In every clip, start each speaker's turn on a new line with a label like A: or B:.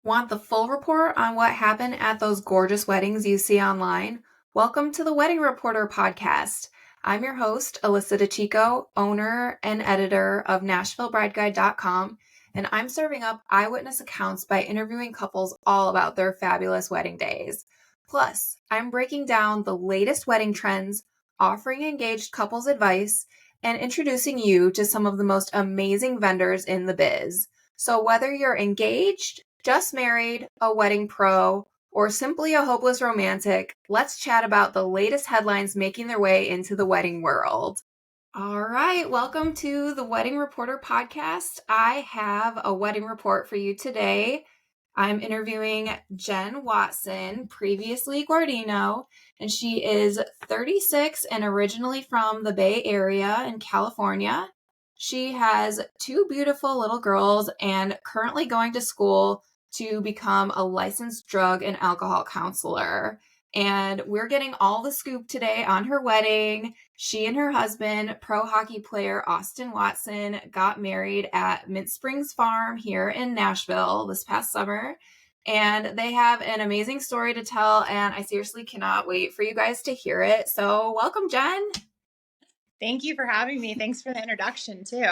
A: Want the full report on what happened at those gorgeous weddings you see online? Welcome to the Wedding Reporter podcast. I'm your host, Alyssa DeChico, owner and editor of NashvilleBrideGuide.com, and I'm serving up eyewitness accounts by interviewing couples all about their fabulous wedding days. Plus, I'm breaking down the latest wedding trends, offering engaged couples advice, and introducing you to some of the most amazing vendors in the biz. So whether you're engaged, just married, a wedding pro, or simply a hopeless romantic, let's chat about the latest headlines making their way into the wedding world. All right, welcome to the Wedding Reporter podcast. I have a wedding report for you today. I'm interviewing Jen Watson, previously Guardino, and she is 36 and originally from the Bay Area in California. She has two beautiful little girls and currently going to school to become a licensed drug and alcohol counselor. And we're getting all the scoop today on her wedding. She and her husband, pro hockey player Austin Watson, got married at Mint Springs Farm here in Nashville this past summer. And they have an amazing story to tell, and I seriously cannot wait for you guys to hear it. So welcome, Jen.
B: Thank you for having me. Thanks for the introduction, too.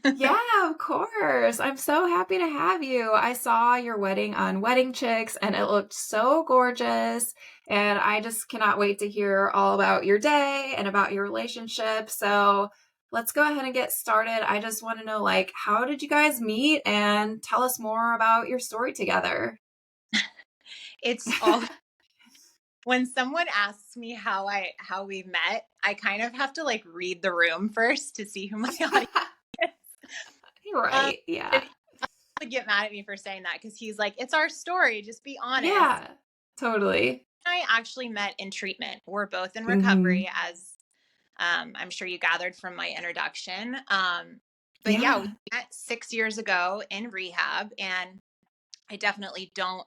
A: Yeah, of course. I'm so happy to have you. I saw your wedding on Wedding Chicks and it looked so gorgeous. And I just cannot wait to hear all about your day and about your relationship. So let's go ahead and get started. I just want to know, how did you guys meet and tell us more about your story together?
B: It's all when someone asks me how we met, I kind of have to read the room first to see who my audience is.
A: You're right. Yeah.
B: To get mad at me for saying that because he's like, it's our story. Just be honest.
A: Yeah, totally.
B: I actually met in treatment. We're both in
A: Mm-hmm.
B: recovery, as I'm sure you gathered from my introduction. But yeah, we met 6 years ago in rehab, and I definitely don't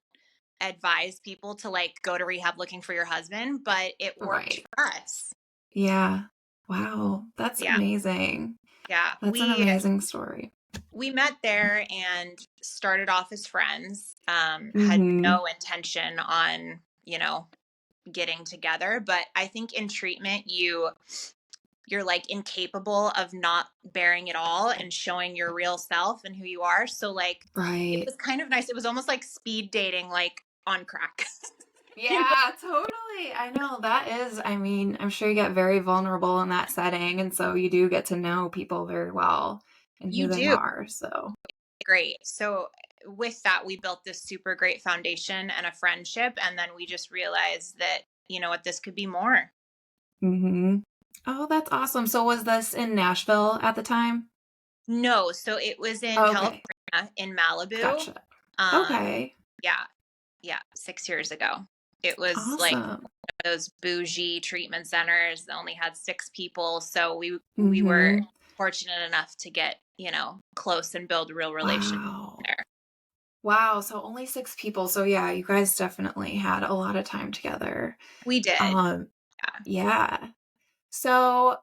B: advise people to go to rehab looking for your husband, but it worked for us.
A: Yeah. Wow. That's amazing.
B: Yeah.
A: That's an amazing story.
B: We met there and started off as friends. Had no intention on, getting together, but I think in treatment you're incapable of not bearing it all and showing your real self and who you are. So it was kind of nice. It was almost like speed dating, on crack.
A: Yeah, totally. I know that is, I'm sure you get very vulnerable in that setting. And so you do get to know people very well and who they are. So
B: great. So with that, we built this super great foundation and a friendship. And then we just realized that, this could be more.
A: Oh, that's awesome. So was this in Nashville at the time?
B: No. So it was in California, in Malibu.
A: Gotcha. Okay.
B: Yeah. 6 years ago. It was one of those bougie treatment centers that only had 6 people. So we were fortunate enough to get, close and build a real relationship there.
A: Wow. So only 6 people. So yeah, you guys definitely had a lot of time together.
B: We did.
A: Yeah. So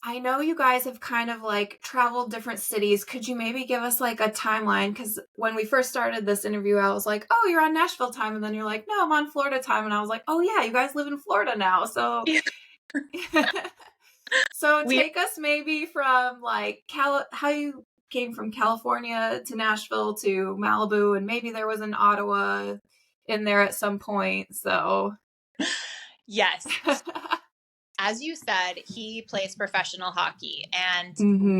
A: I know you guys have kind of traveled different cities. Could you maybe give us a timeline? Because when we first started this interview, I was like, oh, you're on Nashville time. And then you're like, no, I'm on Florida time. And I was like, oh yeah, you guys live in Florida now. So, so take us maybe from how you came from California to Nashville to Malibu. And maybe there was an Ottawa in there at some point. So
B: yes. As you said, he plays professional hockey, and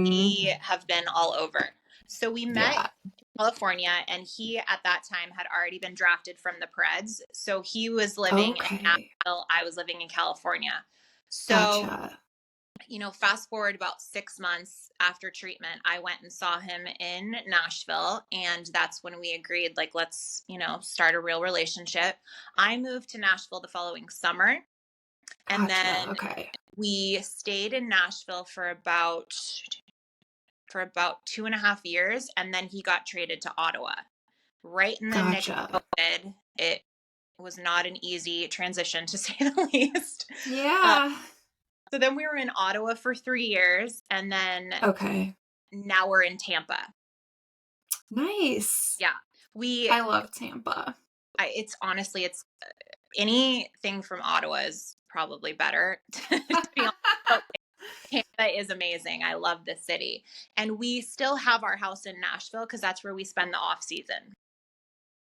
B: we have been all over. So we met in California, and he at that time had already been drafted from the Preds. So he was living in Nashville. I was living in California. So, fast forward about 6 months after treatment, I went and saw him in Nashville, and that's when we agreed, let's, start a real relationship. I moved to Nashville the following summer. And then we stayed in Nashville for about 2.5 years. And then he got traded to Ottawa right in the nick of COVID. It was not an easy transition, to say the least.
A: Yeah.
B: So then we were in Ottawa for 3 years. And then now we're in Tampa.
A: Nice.
B: Yeah. We,
A: I love Tampa.
B: it's honestly, it's anything from Ottawa is probably better to be honest. But Tampa is amazing. I love the city. And we still have our house in Nashville because that's where we spend the off season.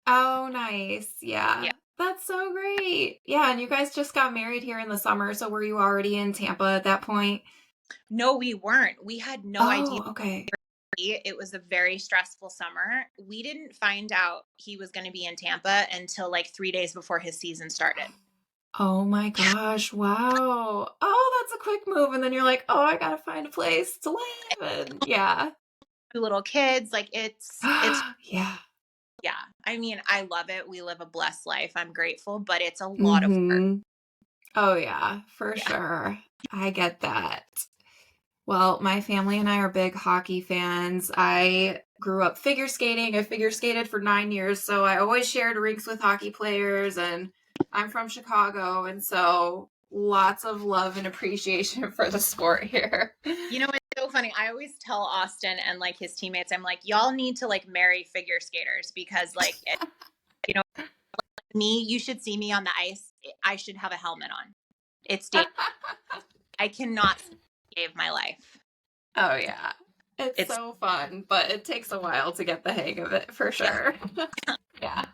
A: Oh, nice.
B: Yeah.
A: Yeah. That's so great. Yeah, and you guys just got married here in the summer, so were you already in Tampa at that point?
B: No, we weren't. We had no idea.
A: Oh, okay.
B: It was a very stressful summer. We didn't find out he was going to be in Tampa until like 3 days before his season started.
A: Oh my gosh. Wow. Oh, that's a quick move. And then you're like, oh, I gotta find a place to live. And yeah.
B: 2 little kids, like it's
A: Yeah.
B: yeah. I mean, I love it. We live a blessed life. I'm grateful, but it's a lot of work.
A: Mm-hmm. Oh yeah, for
B: Yeah.
A: sure. I get that. Well, my family and I are big hockey fans. I grew up figure skating. I figure skated for 9 years, so I always shared rinks with hockey players, and I'm from Chicago, and so lots of love and appreciation for the sport here.
B: You know, it's so funny. I always tell Austin and like his teammates, I'm like, y'all need to like marry figure skaters because like, you know, me, you should see me on the ice. I should have a helmet on. It's dangerous. I cannot save my life.
A: Oh yeah. It's
B: It's
A: so fun, but it takes a while to get the hang of it for sure. Yeah.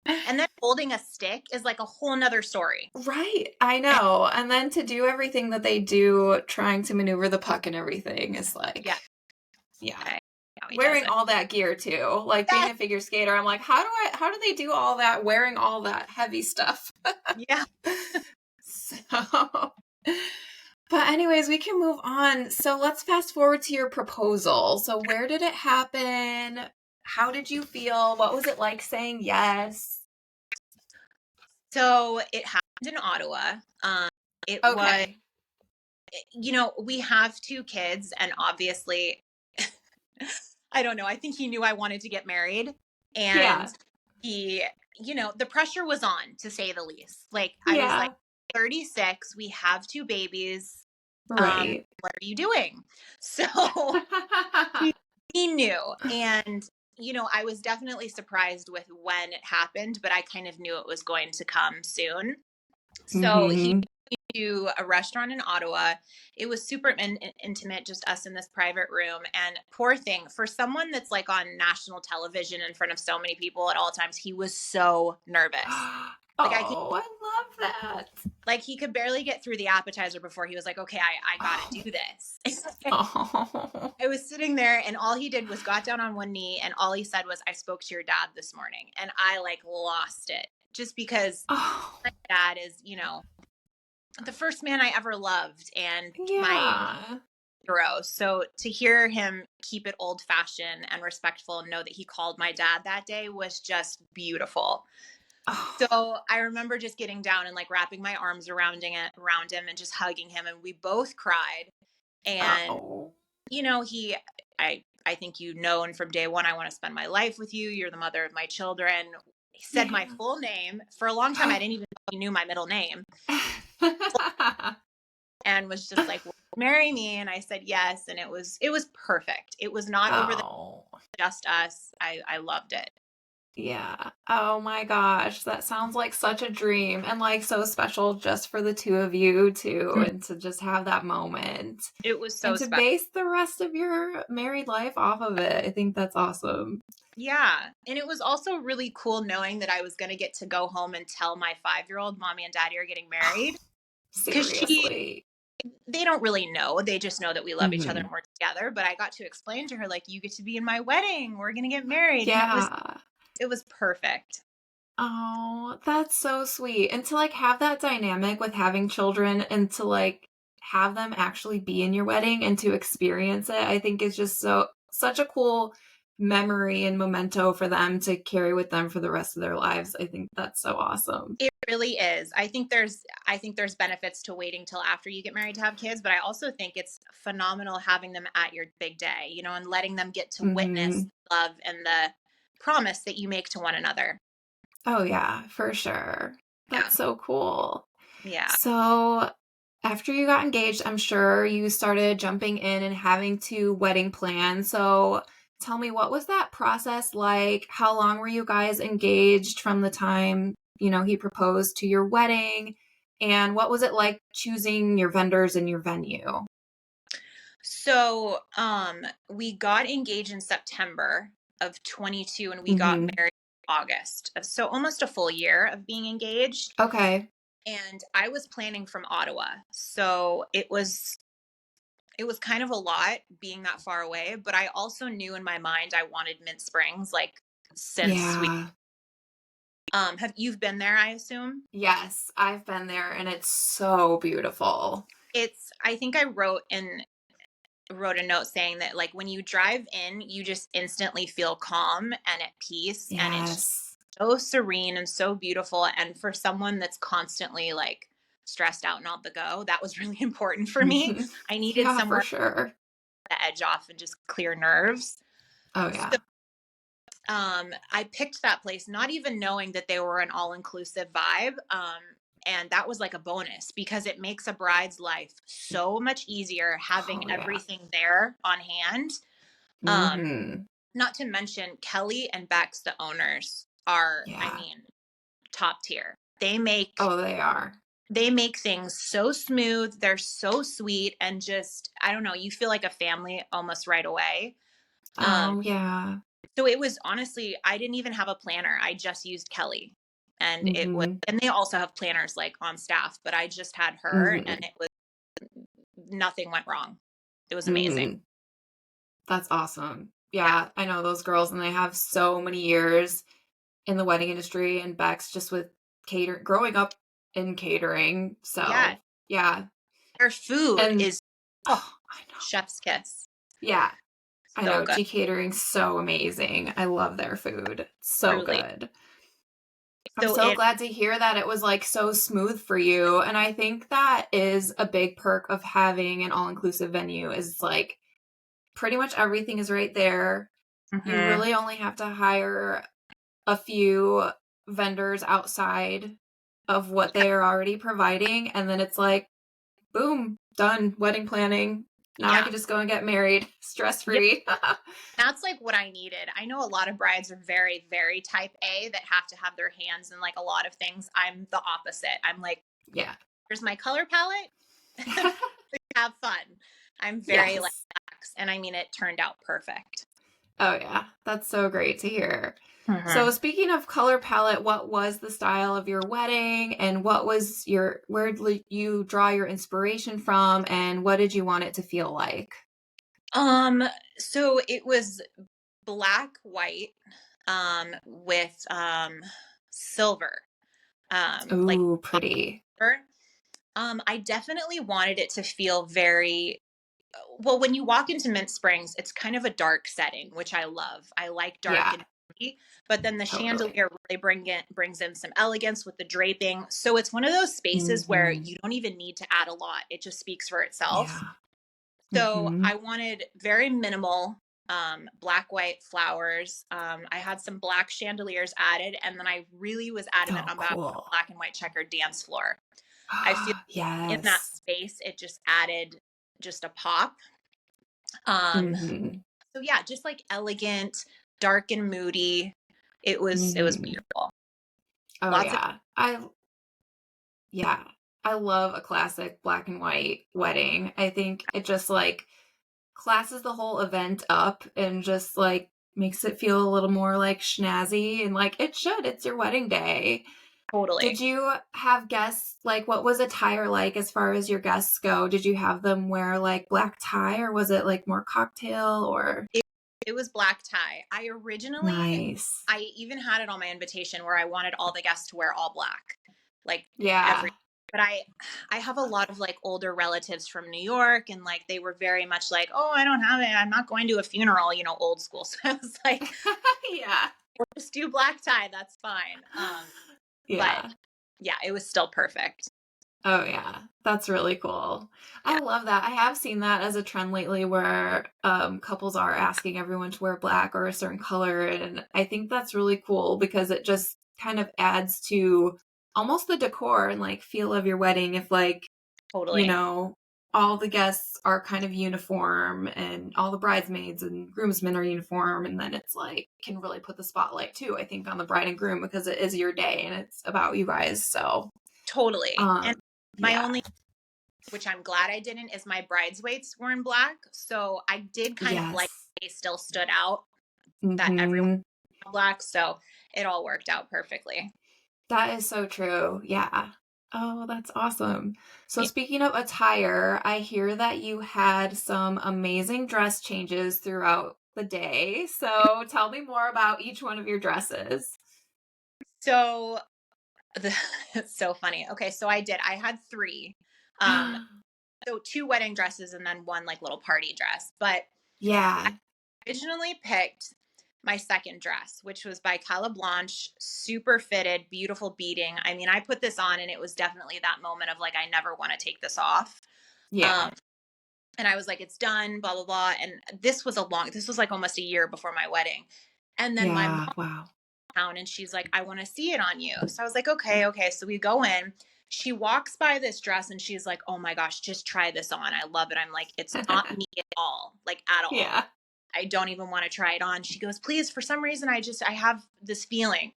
B: and then holding a stick is like a whole nother story.
A: Right. I know. And then to do everything that they do, trying to maneuver the puck and everything is like, yeah. Wearing all that gear too. Like being a figure skater, I'm like, how do they do all that wearing all that heavy stuff?
B: Yeah.
A: So, but anyways, we can move on. So let's fast forward to your proposal. So where did it happen? How did you feel? What was it like saying yes?
B: So it happened in Ottawa. It was, you know, we have 2 kids and obviously, I don't know. I think he knew I wanted to get married and he, you know, the pressure was on to say the least. Like I was like 36, we have 2 babies.
A: Right.
B: What are you doing? So he knew. And, you know, I was definitely surprised with when it happened, but I kind of knew it was going to come soon. So he to a restaurant in Ottawa. It was super intimate, just us in this private room. And poor thing, for someone that's like on national television in front of so many people at all times, he was so nervous. Like
A: I love that.
B: Like he could barely get through the appetizer before he was like, okay, I gotta do this. I was sitting there and all he did was got down on one knee and all he said was, I spoke to your dad this morning. And I like lost it just because my dad is, you know, the first man I ever loved and my hero. So to hear him keep it old fashioned and respectful and know that he called my dad that day was just beautiful. So I remember just getting down and like wrapping my arms around him and just hugging him. And we both cried. And, you know, I think you know, and from day one, I want to spend my life with you. You're the mother of my children. He said my full name. For a long time, I didn't even know he knew my middle name. And was just like, well, marry me. And I said yes. And it was perfect. It was not over just us. I loved it.
A: Yeah. Oh my gosh. That sounds like such a dream and like so special just for the 2 of you too, and to just have that moment.
B: It was so
A: and to base the rest of your married life off of it. I think that's awesome.
B: Yeah. And it was also really cool knowing that I was going to get to go home and tell my 5-year-old mommy and daddy are getting married.
A: Seriously.
B: They don't really know. They just know that we love each other and we're together. But I got to explain to her, like, you get to be in my wedding. We're going to get married.
A: Yeah.
B: And it was perfect.
A: Oh, that's so sweet. And to like have that dynamic with having children and to like have them actually be in your wedding and to experience it, I think is just such a cool memory and memento for them to carry with them for the rest of their lives. I think that's so awesome.
B: It really is. I think there's benefits to waiting till after you get married to have kids, but I also think it's phenomenal having them at your big day, you know, and letting them get to witness love and the promise that you make to one another.
A: Oh yeah, for sure. That's so cool.
B: Yeah.
A: So after you got engaged, I'm sure you started jumping in and having to wedding plan. So tell me, what was that process like? How long were you guys engaged from the time, he proposed to your wedding? And what was it like choosing your vendors and your venue?
B: So, we got engaged in September of 22 and we got
A: Mm-hmm.
B: married in August. So almost a full year of being engaged.
A: Okay.
B: And I was planning from Ottawa. So it was kind of a lot being that far away, but I also knew in my mind I wanted Mint Springs like since we
A: Yeah.
B: have you've been there, I assume?
A: Yes, I've been there and it's so beautiful.
B: It's I think I wrote a note saying that like when you drive in, you just instantly feel calm and at peace and it's
A: Yes.
B: so serene and so beautiful and for someone that's constantly like stressed out and on the go, that was really important for me. I needed
A: Yeah, for
B: somewhere
A: sure.
B: to edge off and just clear nerves.
A: Oh,
B: So
A: yeah.
B: I picked that place not even knowing that they were an all-inclusive vibe. And that was like a bonus because it makes a bride's life so much easier having
A: Oh, yeah.
B: everything there on hand. Um,
A: Mm-hmm.
B: Not to mention Kelly and Bex, the owners, are, I
A: Yeah.
B: mean, top tier. They make
A: Oh, they are.
B: they make things so smooth. They're so sweet and just, I don't know, you feel like a family almost right away. Um,
A: Oh, yeah.
B: so it was honestly, I didn't even have a planner. I just used Kelly.
A: Mm-hmm.
B: And they also have planners like on staff, but I just had her and
A: Mm-hmm.
B: it was nothing went wrong. It was amazing.
A: Mm-hmm. That's awesome.
B: Yeah.
A: Yeah, I know those girls, and they have so many years in the wedding industry, and Bex just with growing up in catering.
B: Yeah.
A: So, yeah.
B: Their food
A: And
B: is, oh,
A: oh, I know.
B: chef's kiss.
A: Yeah, I
B: So
A: know.
B: good.
A: G Catering's so amazing. I love their food. So
B: Truly.
A: good. I'm
B: So
A: so
B: it,
A: glad to hear that it was like so smooth for you. And I think that is a big perk of having an all-inclusive venue is like pretty much everything is right there. You
B: mhm.
A: really only have to hire a few vendors outside of what they are already providing. And then it's like, boom, done, wedding planning. Now I
B: Yeah.
A: can just go and get married stress
B: Yeah.
A: free.
B: That's like what I needed. I know a lot of brides are very, very type A that have to have their hands in like a lot of things. I'm the opposite. I'm like,
A: Yeah.
B: here's my color palette. Have fun. I'm very like
A: Yes.
B: lax. And I mean, it turned out perfect.
A: Oh, yeah. That's so great to hear. So,
B: Mhm.
A: speaking of color palette, what was the style of your wedding and where did you draw your inspiration from and what did you want it to feel like?
B: Um, so it was black, white, with silver. Like
A: Ooh, pretty.
B: silver. I definitely wanted it to feel very well, when you walk into Mint Springs, it's kind of a dark setting, which I love. I like dark
A: Yeah,
B: and moody, but then the
A: totally.
B: chandelier really brings in some elegance with the draping. So it's one of those spaces where
A: Mm-hmm.
B: you don't even need to add a lot. It just speaks for itself.
A: Yeah.
B: So
A: Mm-hmm.
B: I wanted very minimal black white flowers. I had some black chandeliers added, and then I really was adamant
A: Oh,
B: about a
A: cool.
B: black and white checkered dance floor. I feel in that
A: Yes.
B: space it just added just a pop. Um,
A: Mm-hmm.
B: so yeah, just like elegant, dark and moody. It was
A: Mm-hmm.
B: beautiful.
A: Oh,
B: Lots of
A: yeah. Yeah. I love a classic black and white wedding. I think it just like classes the whole event up and just like makes it feel a little more like snazzy and like it should. It's your wedding day. Did
B: totally.
A: you have guests like what was attire like as far as your guests go? Did you have them wear like black tie or was it like more cocktail or
B: It, it was black tie.
A: nice?
B: I even had it on my invitation where I wanted all the guests to wear all black, like
A: Yeah.
B: every. But I have a lot of like older relatives from New York, and like they were very much like, oh, I don't have it. I'm not going to a funeral, old school. So I was like,
A: Yeah.
B: we'll just do black tie. That's fine. But
A: Yeah.
B: yeah, it was still perfect.
A: Oh, yeah. That's really cool. I
B: Yeah,
A: love that. I have seen that as a trend lately where couples are asking everyone to wear black or a certain color. And I think that's really cool because it just kind of adds to almost the decor and like feel of your wedding if like, you
B: totally.
A: know, all the guests are kind of uniform and all the bridesmaids and groomsmen are uniform. And then it's like, can really put the spotlight too, I think, on the bride and groom because it is your day and it's about you guys. So
B: totally. And my
A: yeah.
B: only, which I'm glad I didn't, is my bridesmaids were in black. So I did kind of like,
A: Yes.
B: they still stood out that everyone
A: Mm-hmm.
B: was black. So it all worked out perfectly.
A: That is so true. Yeah. Oh, that's awesome. So
B: Yeah.
A: speaking of attire, I hear that you had some amazing dress changes throughout the day. So tell me more about each one of your dresses.
B: So it's so funny. Okay. So I had three. Um, so two wedding dresses and then one like little party dress. But I
A: Yeah.
B: originally picked my second dress, which was by Cala Blanche, super fitted, beautiful beading. I mean, I put this on and it was definitely that moment of like, I never want to take this off.
A: Yeah.
B: Um, and I was like, it's done, blah, blah, blah. And this was like almost a year before my wedding. And then my
A: Yeah.
B: mom
A: Wow.
B: down and she's like, I want to see it on you. So I was like, okay, okay. So we go in. She walks by this dress and she's like, oh my gosh, just try this on. I love it. I'm like, it's not me at all, like at all.
A: Yeah.
B: I don't even want to try it on. She goes, please, for some reason, I have this feeling.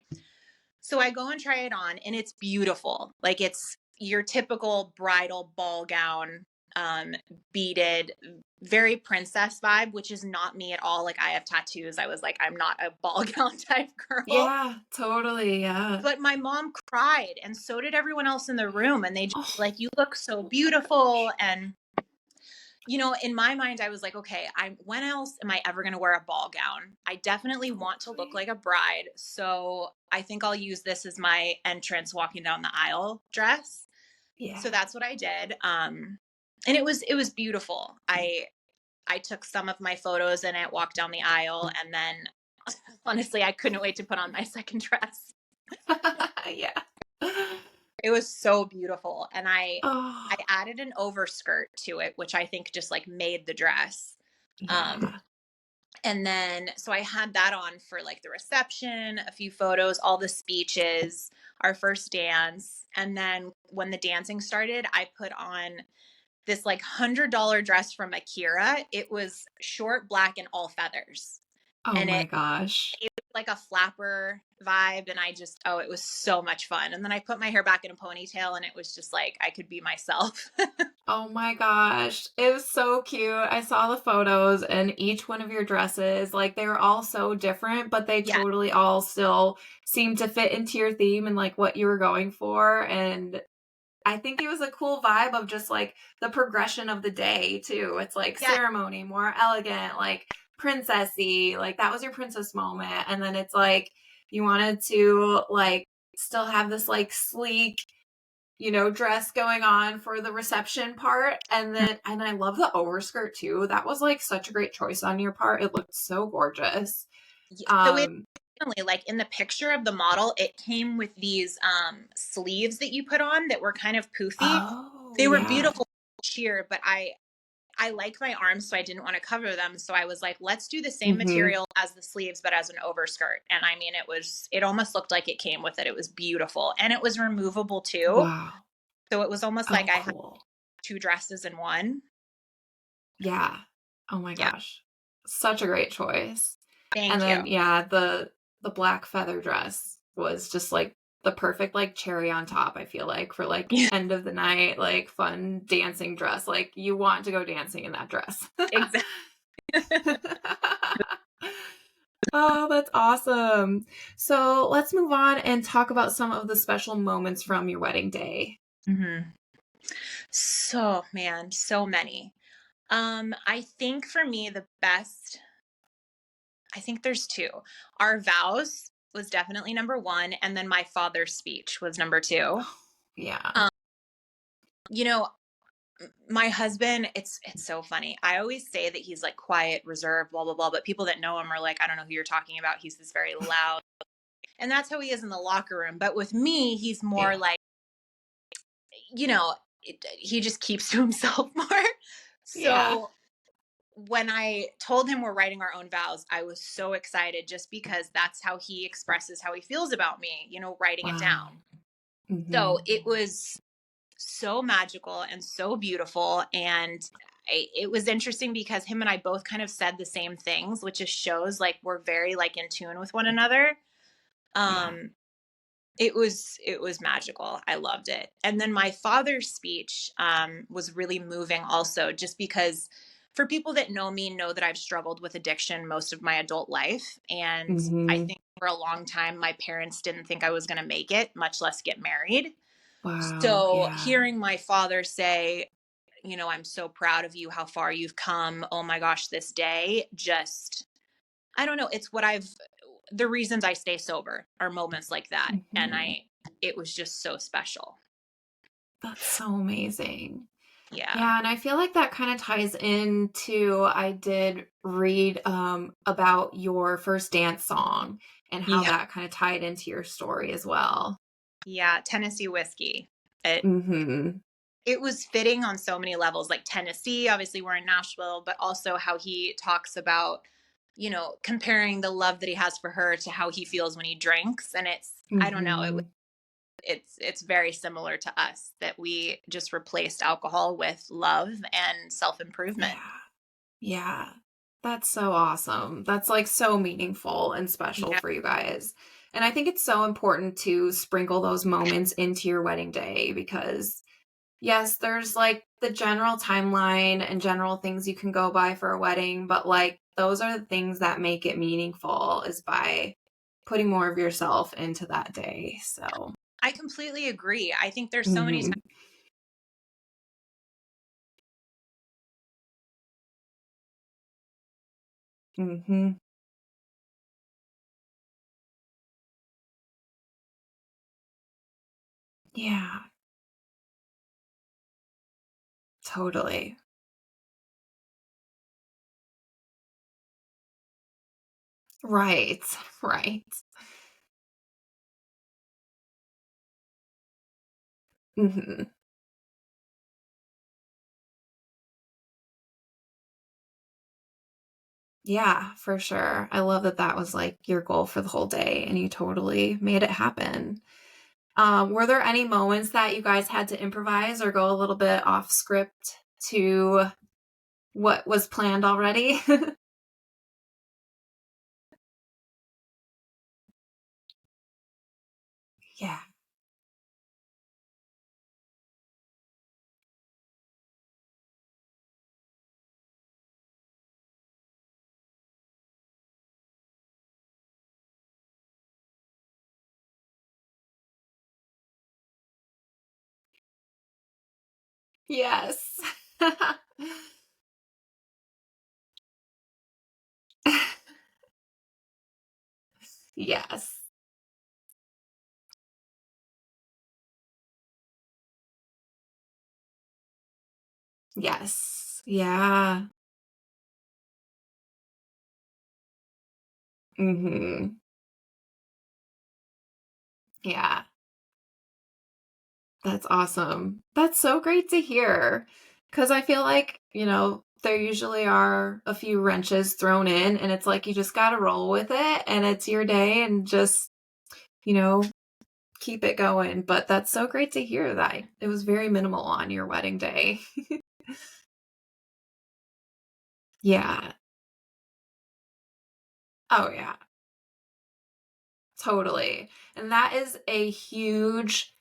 B: So I go and try it on and it's beautiful. Like it's your typical bridal ball gown, um, beaded, very princess vibe, which is not me at all. Like I have tattoos. I was like, I'm not a ball gown type girl.
A: Yeah. Totally. Yeah.
B: But my mom cried and so did everyone else in the room. And they just
A: Oh,
B: like, you look so beautiful. And in my mind, I was like, okay, when else am I ever going to wear a ball gown? I definitely want to look
A: totally.
B: like a bride. So I think I'll use this as my entrance walking down the aisle dress.
A: Yeah.
B: So that's what I did. And it was beautiful. I took some of my photos in it, walked down the aisle, and then honestly, I couldn't wait to put on my second dress.
A: Yeah.
B: It was so beautiful. And I
A: Oh,
B: added an overskirt to it, which I think just like made the dress. Um,
A: yeah.
B: And then, so I had that on for like the reception, a few photos, all the speeches, our first dance. And then when the dancing started, I put on this like $100 dress from Akira. It was short, black, and all feathers.
A: Oh
B: And
A: my gosh.
B: it was like a flapper vibe. And oh, it was so much fun. And then I put my hair back in a ponytail and it was just like I could be myself.
A: Oh my gosh. It was so cute. I saw the photos and each one of your dresses, like they were all so different, but they
B: Yeah.
A: totally all still seemed to fit into your theme and like what you were going for. And I think it was a cool vibe of just like the progression of the day too. It's like
B: Yeah.
A: ceremony, more elegant, like princessy, like that was your princess moment. And then it's like you wanted to like still have this like sleek, dress going on for the reception part. And I love the overskirt too. That was like such a great choice on your part. It looked so gorgeous.
B: So it
A: Um,
B: like in the picture of the model, it came with these sleeves that you put on that were kind of poofy.
A: oh
B: They were
A: yeah.
B: beautiful, sheer, but I like my arms, so I didn't want to cover them. So I was like, let's do the same
A: Mm-hmm.
B: material as the sleeves, but as an overskirt. And I mean, it almost looked like it came with it. It was beautiful. And it was removable too.
A: Wow.
B: So it was almost like
A: Oh,
B: I had
A: cool.
B: two dresses in one.
A: Yeah. Oh my
B: Yeah.
A: gosh. Such a great choice. And
B: Thank you.
A: then yeah, the black feather dress was just like the perfect like cherry on top, I feel like, for like
B: Yeah,
A: end of the night, like fun dancing dress. Like you want to go dancing in that dress.
B: exactly.
A: Oh, that's awesome. So let's move on and talk about some of the special moments from your wedding day.
B: Hmm. So, man, so many. I think for me, I think there's two. Our vows was definitely number one, and then my father's speech was number two.
A: Yeah.
B: Um, you know, my husband, it's so funny. I always say that he's like quiet, reserved, blah blah blah, but people that know him are like, I don't know who you're talking about. He's this very loud, and that's how he is in the locker room. But with me, he's more
A: Yeah.
B: like, he just keeps to himself more.
A: Yeah.
B: So when I told him we're writing our own vows, I was so excited just because that's how he expresses how he feels about me, writing it
A: Wow.
B: down.
A: Hmm.
B: So it was so magical and so beautiful. And it was interesting because him and I both kind of said the same things, which just shows like we're very like in tune with one another.
A: Yeah.
B: Um, it was magical. I loved it. And then my father's speech was really moving also, just because for people that know me know that I've struggled with addiction most of my adult life. And I
A: Mhm.
B: think for a long time, my parents didn't think I was going to make it, much less get married.
A: Wow,
B: So
A: yeah.
B: hearing my father say, I'm so proud of you, how far you've come. Oh my gosh, this day, just, I don't know. It's the reasons I stay sober are moments like that. And
A: Mhm.
B: it was just so special.
A: That's so amazing.
B: Yeah.
A: Yeah, and I feel like that kind of ties into I did read about your first dance song and how
B: Yeah.
A: that kind of tied into your story as well.
B: Yeah. Tennessee whiskey. It,
A: Mhm.
B: it was fitting on so many levels, like Tennessee, obviously we're in Nashville, but also how he talks about, comparing the love that he has for her to how he feels when he drinks. And I don't know,
A: Mhm.
B: it's very similar to us that we just replaced alcohol with love and self-improvement.
A: Yeah. Yeah. That's so awesome. That's like so meaningful and special
B: Yeah.
A: for you guys. And I think it's so important to sprinkle those moments into your wedding day because yes, there's like the general timeline and general things you can go by for a wedding, but like those are the things that make it meaningful is by putting more of yourself into that day. So,
B: I completely agree. I think there's so many times.
A: mhm. Mhm. Yeah, totally. Right. Right. Mhm. Yeah, for sure. I love that that was like your goal for the whole day and you totally made it happen. Were there any moments that you guys had to improvise or go a little bit off script to what was planned already? Yeah. Yes. Yes. Yes. Yeah. Mhm. Yeah. That's awesome. That's so great to hear. Because I feel like, there usually are a few wrenches thrown in, and it's like you just got to roll with it, and it's your day, and just, you know, keep it going. But that's so great to hear that it was very minimal on your wedding day. Yeah. Oh, yeah. Totally. And that is a huge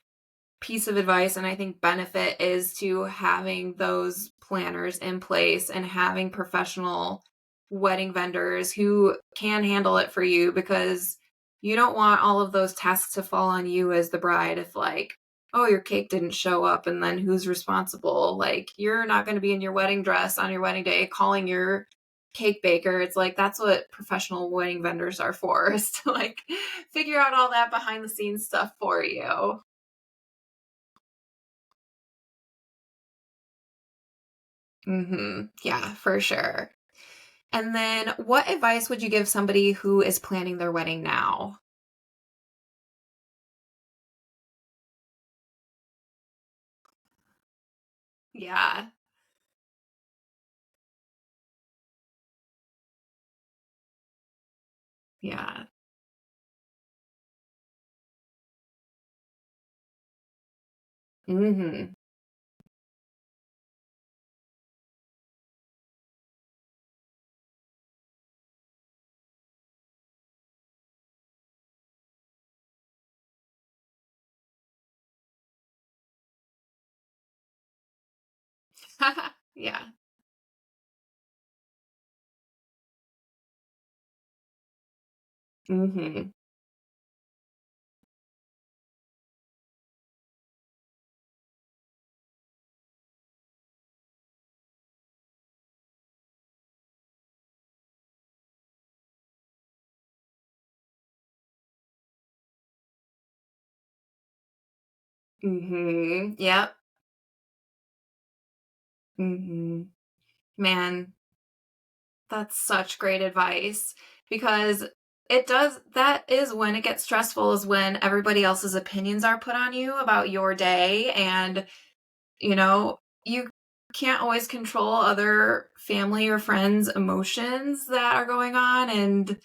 A: piece of advice and I think benefit is to having those planners in place and having professional wedding vendors who can handle it for you because you don't want all of those tasks to fall on you as the bride if like oh your cake didn't show up and then who's responsible like you're not going to be in your wedding dress on your wedding day calling your cake baker. It's like that's what professional wedding vendors are for is to like figure out all that behind the scenes stuff for you. Yeah, for sure. And then what advice would you give somebody who is planning their wedding now? Yeah. Yeah. Mhm. Yeah. Mm-hmm. Mm-hmm. Yep. Mm-hmm. Man, that's such great advice because that is when it gets stressful, is when everybody else's opinions are put on you about your day. And you can't always control other family or friends' emotions that are going on, and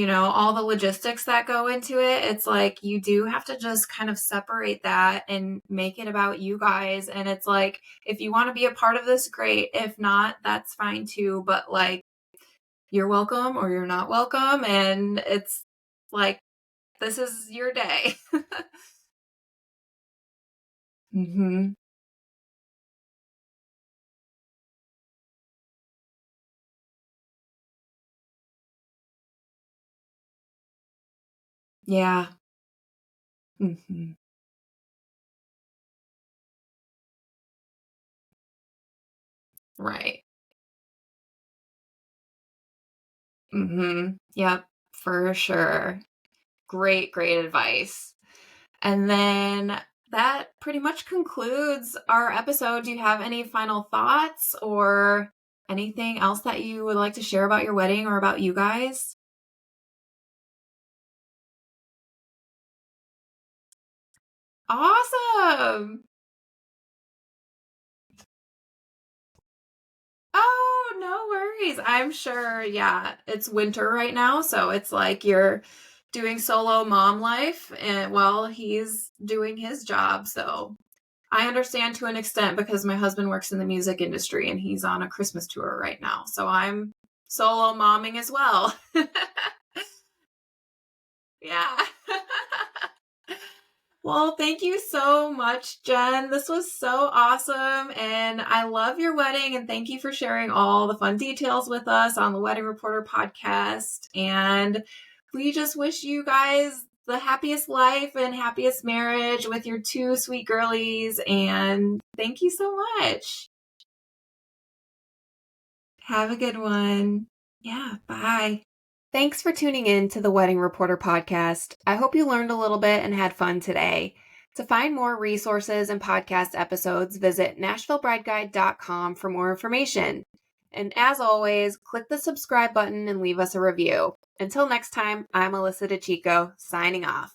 A: all the logistics that go into it. It's like you do have to just kind of separate that and make it about you guys. And it's like, if you want to be a part of this, great. If not, that's fine too. But like, you're welcome or you're not welcome, and it's like, this is your day. Mhm. Yeah. Mhm. Right. Mhm. Yep, for sure. Great, great advice. And then that pretty much concludes our episode. Do you have any final thoughts or anything else that you would like to share about your wedding or about you guys? Awesome. Oh, no worries. I'm sure, yeah, it's winter right now, so it's like you're doing solo mom life and while he's doing his job. So I understand to an extent because my husband works in the music industry and he's on a Christmas tour right now. So I'm solo momming as well. Yeah. Well, thank you so much, Jen. This was so awesome. And I love your wedding. And thank you for sharing all the fun details with us on the Wedding Reporter podcast. And we just wish you guys the happiest life and happiest marriage with your two sweet girlies. And thank you so much. Have a good one. Yeah, bye. Thanks for tuning in to the Wedding Reporter podcast. I hope you learned a little bit and had fun today. To find more resources and podcast episodes, visit NashvilleBrideGuide.com for more information. And as always, click the subscribe button and leave us a review. Until next time, I'm Alyssa DeChico, signing off.